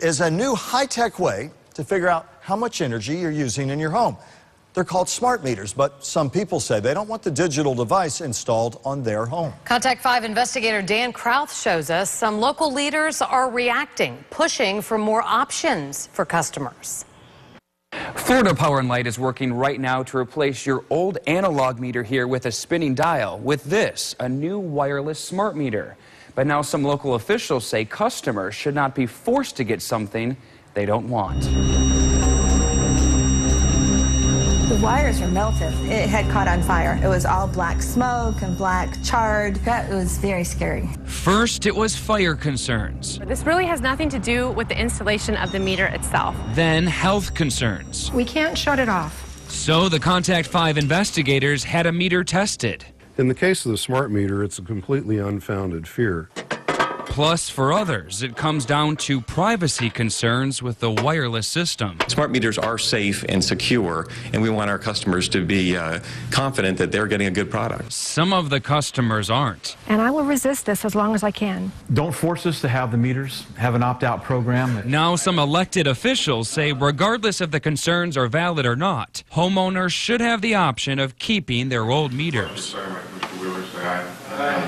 Is a new high-tech way to figure out how much energy you're using in your home. They're called smart meters, but some people say they don't want the digital device installed on their home. Contact 5 investigator Dan Krauth shows us some local leaders are reacting, pushing for more options for customers. Florida Power & Light is working right now to replace your old analog meter here with a spinning dial with this, a new wireless smart meter. But now some local officials say customers should not be forced to get something they don't want. The wires were melted. It had caught on fire. It was all black smoke and black charred. That was very scary. First, it was fire concerns. This really has nothing to do with the installation of the meter itself. Then health concerns. We can't shut it off. So the Contact 5 investigators had a meter tested. In the case of the smart meter, it's a completely unfounded fear. Plus, for others, it comes down to privacy concerns with the wireless system. Smart meters are safe and secure, and we want our customers to be confident that they're getting a good product. Some of the customers aren't. And I will resist this as long as I can. Don't force us to have the meters, have an opt-out program. Now some elected officials say regardless if the concerns are valid or not, homeowners should have the option of keeping their old meters.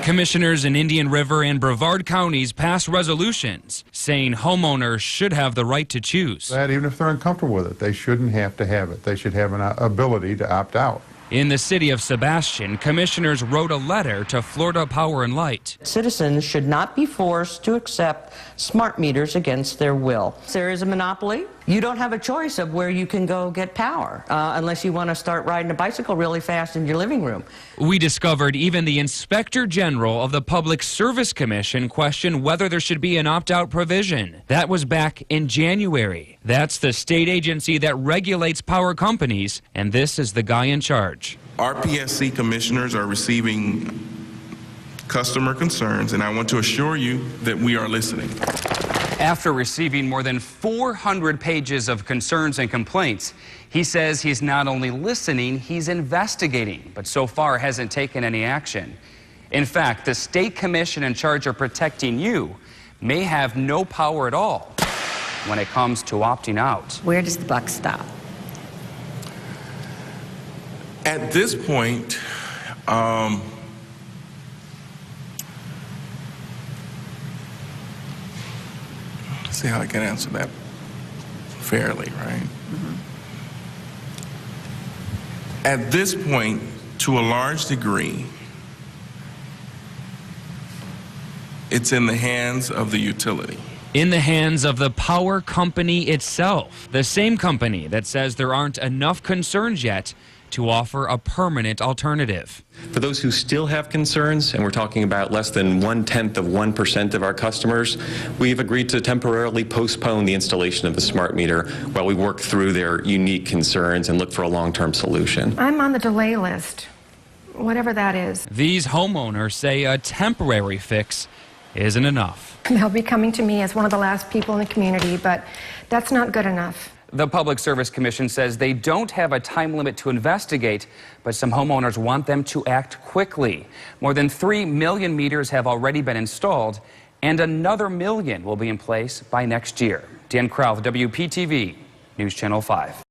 Commissioners in Indian River and Brevard counties passed resolutions saying homeowners should have the right to choose. That even if they're uncomfortable with it, they shouldn't have to have it. They should have an ability to opt out. In the city of Sebastian, commissioners wrote a letter to Florida Power & Light. Citizens should not be forced to accept smart meters against their will. If there is a monopoly, you don't have a choice of where you can go get power unless you want to start riding a bicycle really fast in your living room. We discovered even the Inspector General of the Public Service Commission questioned whether there should be an opt-out provision. That was back in January. That's the state agency that regulates power companies, and this is the guy in charge. Our PSC commissioners are receiving customer concerns, and I want to assure you that we are listening. After receiving more than 400 pages of concerns and complaints, he says he's not only listening, he's investigating, but so far hasn't taken any action. In fact, the state commission in charge of protecting you may have no power at all when it comes to opting out. Where does the buck stop? At this point, see how I can answer that fairly, right? At this point, to a large degree, it's in the hands of the utility. In the hands of the power company itself, the same company that says there aren't enough concerns yet to offer a permanent alternative. For those who still have concerns, and we're talking about less than 0.1% of our customers, we've agreed to temporarily postpone the installation of the smart meter while we work through their unique concerns and look for a long-term solution. I'm on the delay list, whatever that is. These homeowners say a temporary fix isn't enough. They'll be coming to me as one of the last people in the community, but that's not good enough. The Public Service Commission says they don't have a time limit to investigate, but some homeowners want them to act quickly. More than 3 million meters have already been installed, and another million will be in place by next year. Dan Krauth, WPTV, News Channel 5.